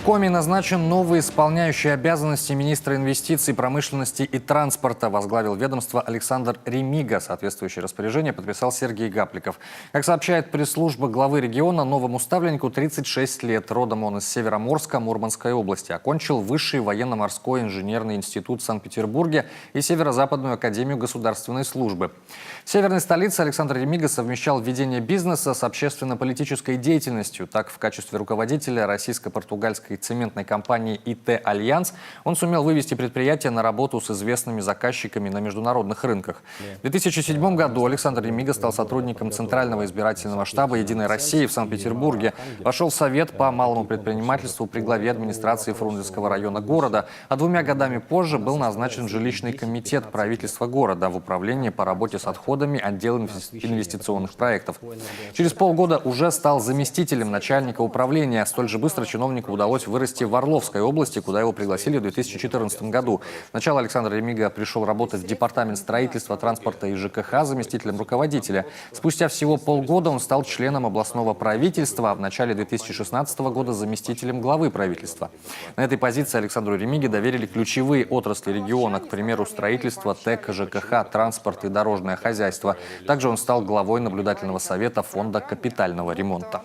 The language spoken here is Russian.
Коми назначен новый исполняющий обязанности министра инвестиций, промышленности и транспорта. Возглавил ведомство Александр Ремига. Соответствующее распоряжение подписал Сергей Гапликов. Как сообщает пресс-служба главы региона, новому ставленнику 36 лет. Родом он из Североморска, Мурманской области. Окончил Высший военно-морской инженерный институт в Санкт-Петербурге и Северо-Западную академию государственной службы. В северной столице Александр Ремига совмещал ведение бизнеса с общественно-политической деятельностью. Так, в качестве руководителя российско-португальской цементной компании ИТ «Альянс» он сумел вывести предприятие на работу с известными заказчиками на международных рынках. В 2007 году Александр Ремига стал сотрудником Центрального избирательного штаба «Единой России» в Санкт-Петербурге. Вошел в Совет по малому предпринимательству при главе администрации Фрунзенского района города, а 2 годами позже был назначен в жилищный комитет правительства города в управлении по работе с отходами отдела инвестиционных проектов. Через полгода уже стал заместителем начальника управления. Столь же быстро чиновнику удалось вырасти в Орловской области, куда его пригласили в 2014 году. Сначала Александр Ремига пришел работать в департамент строительства, транспорта и ЖКХ заместителем руководителя. Спустя всего полгода он стал членом областного правительства, а в начале 2016 года заместителем главы правительства. На этой позиции Александру Ремиге доверили ключевые отрасли региона, к примеру, строительство, ТЭК, ЖКХ, транспорт и дорожное хозяйство. Также он стал главой наблюдательного совета фонда капитального ремонта.